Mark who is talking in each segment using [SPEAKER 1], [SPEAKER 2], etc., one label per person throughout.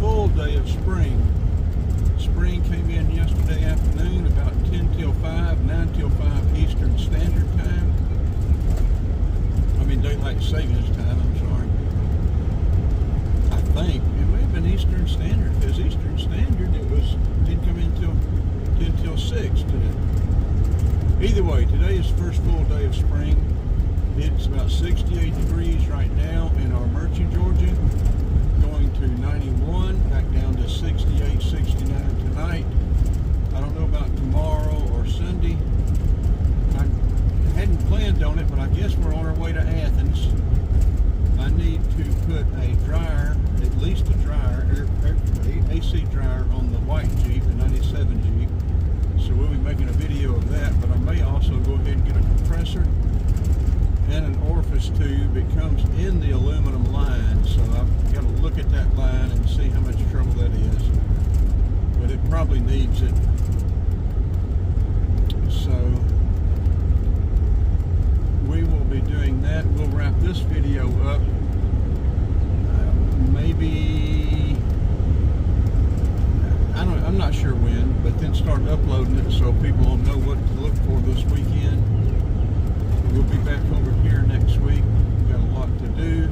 [SPEAKER 1] full day of spring. Spring came in yesterday afternoon about 10 till 5, 9 till 5 Eastern Standard Time. I mean Daylight Savings Time, I'm sorry. I think it may have been Eastern Standard, because Eastern Standard didn't come in till 10 till 6 today. Either way, today is the first full day of spring. It's about 68 degrees right now in our Murchie, Georgia. Going to 91, back down to 68, 69 tonight. I don't know about tomorrow or Sunday. I hadn't planned on it, but I guess we're on our way to Athens. I need to put a dryer, at least a dryer, AC dryer on the white Jeep, the 97 Jeep. So we'll be making a video of that, but I may also go ahead and get a compressor and an orifice tube. It comes in the aluminum line, so I've got to look at that line and see how much trouble that is. But it probably needs it. So we will be doing that. We'll wrap this video up maybe, I'm not sure when, but then start uploading it so people will know what to look for this weekend. We'll be back over here next week. We've got a lot to do.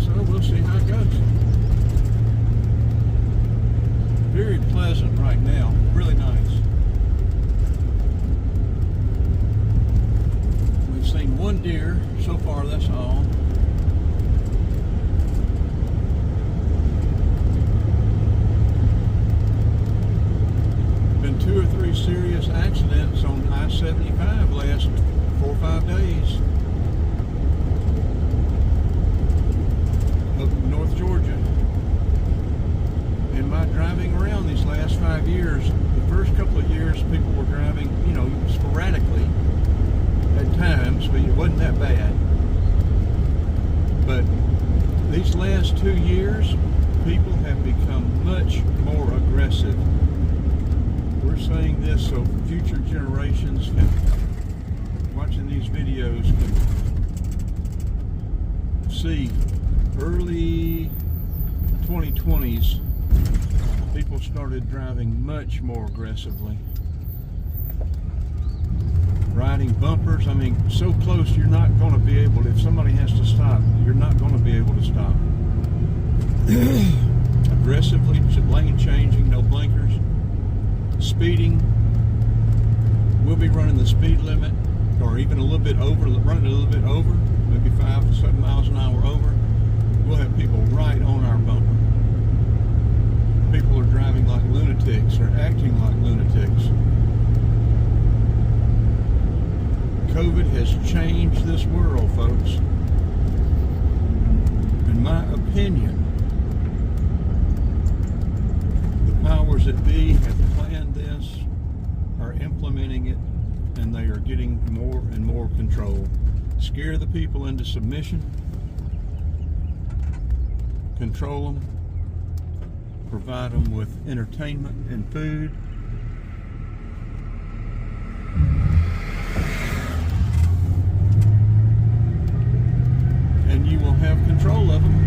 [SPEAKER 1] So we'll see how it goes. Very pleasant right now. Really nice. We've seen one deer so far, that's all. Been 2 or 3 serious accidents on I-75 last 4 or 5 days up in North Georgia. In my driving around these last 5 years, the first couple of years people were driving, sporadically at times, but it wasn't that bad. But these last 2 years, people have become much more aggressive. We're saying this so future generations can, watching these videos, can see early 2020s, people started driving much more aggressively. Riding bumpers, I mean, so close you're not going to be able, if somebody has to stop, you're not going to be able to stop. Aggressively, lane changing, no blinkers. Speeding, we'll be running the speed limit, or even a little bit over, running a little bit over, maybe 5 to 7 miles an hour over. We'll have people right on our bumper. People are driving like lunatics, or acting like lunatics. COVID has changed this world, folks. In my opinion, the powers that be have planned this, are implementing it, and they are getting more and more control. Scare the people into submission, control them, provide them with entertainment and food. And you will have control of them.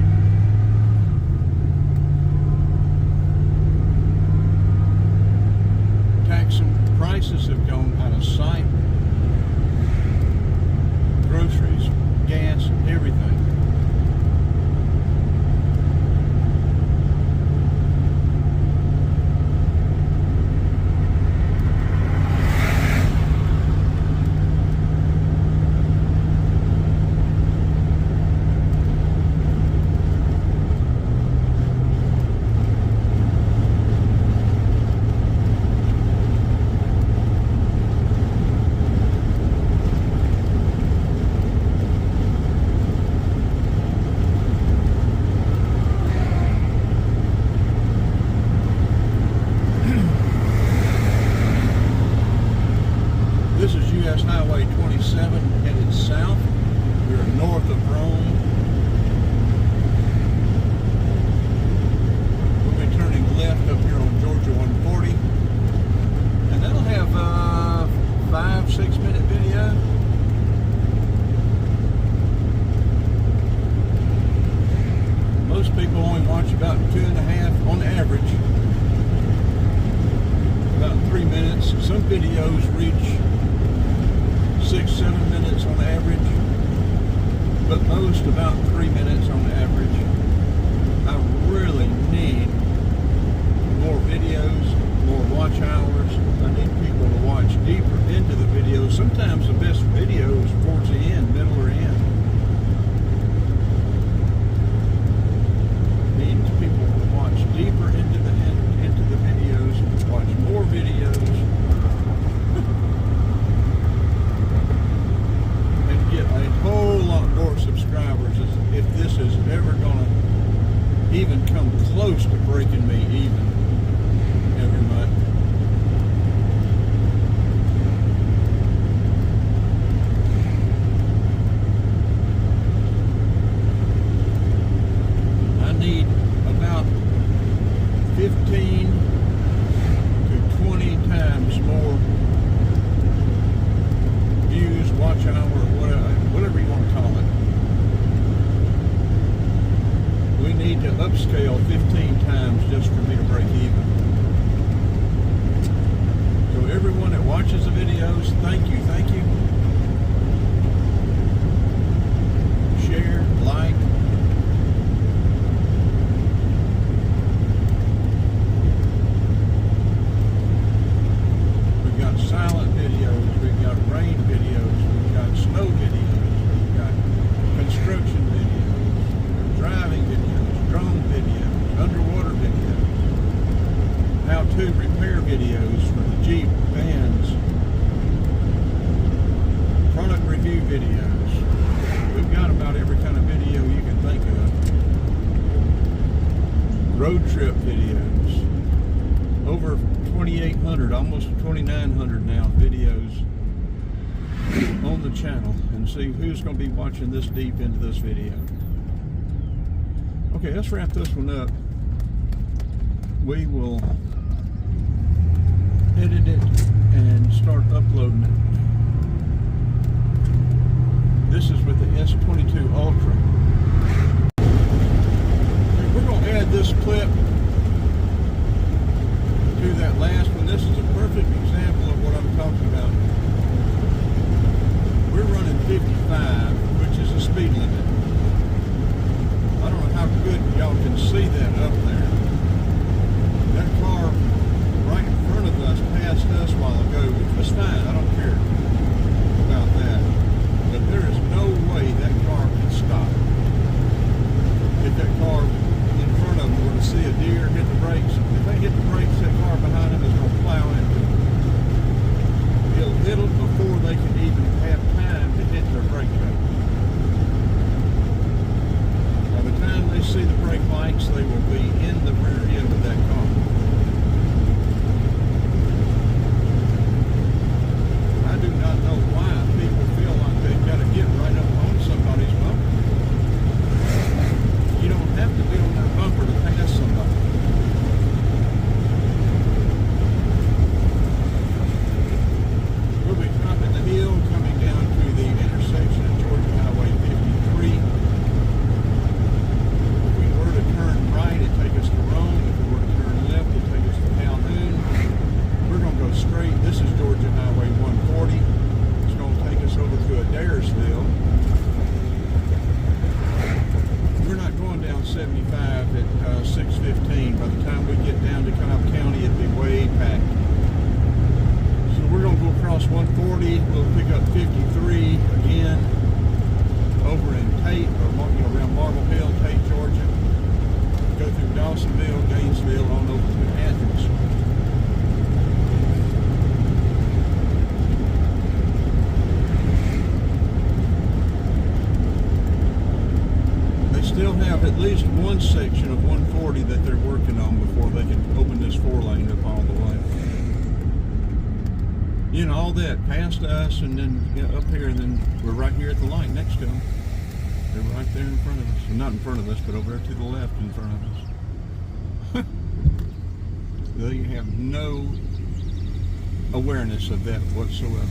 [SPEAKER 1] Tax prices have gone out of sight. Groceries, gas, everything. US Highway 27 headed south. We're north of Rome. We'll be turning left up here on Georgia 101. post about 3 minutes on average. I really need more videos, more watch hours. I need people to watch deeper into the videos. Sometimes the best videos towards the end, middle or end. Needs people to watch deeper into the videos, watch more videos, and get a whole lot more subscribers if this is ever gonna even come close to breaking me even every month. I need about 15 to 20 times more views, watch hour, whatever you want to call it. We need to upscale 15 times just for me to break even. So everyone that watches the videos, thank you, thank you. Share, like. We've got silent videos, we've got rain videos, we've got snow videos, we've got construction videos, driving videos, drone videos, underwater videos, how-to repair videos for the Jeep, vans, product review videos. We've got about every kind of video you can think of. Road trip videos. Over 2,800, almost 2,900 now videos on the channel, and see who's going to be watching this deep into this video. Okay, let's wrap this one up. We will edit it and start uploading it. This is with the S22 Ultra. Okay, we're going to add this clip to that last one. This is a perfect example of what I'm talking about. We're running 55, which is the speed limit. I don't know how good y'all can see that up there. That car right in front of us passed us a while ago, which was fine. I don't care about that. But there is no way that car can stop. If that car in front of them were to see a deer hit the brakes, if they hit the brakes, that car behind them is going to plow into them. It'll hit them before they can even have time to hit their brake pedal. By the time they see the brake lights, they will be in the rear end of that car. I do not know why people feel like they've got to get right up on somebody's bumper. You don't have to be on that bumper to pass somebody. We'll be topping the hill, coming down to the intersection of Georgia Highway 53. If we were to turn right, it'd take us to Rome. If we were to turn left, it'd take us to Calhoun. We're going to go straight. This is Georgia Highway 140. It's going to take us over to Adairsville. We're not going down 75 at 6:15. By the time we get down to Cobb County, it'll be way packed. So we're going to go across 140. We'll pick up 53 again over in Tate, or around Marble Hill, Tate, Georgia. Go through Dawsonville, Gainesville, on over to Athens. Still have at least one section of 140 that they're working on before they can open this 4-lane up all the way. You know, all that past us, and then up here, and then we're right here at the light next to them. They're right there in front of us. Well, not in front of us, but over there to the left in front of us. They have no awareness of that whatsoever.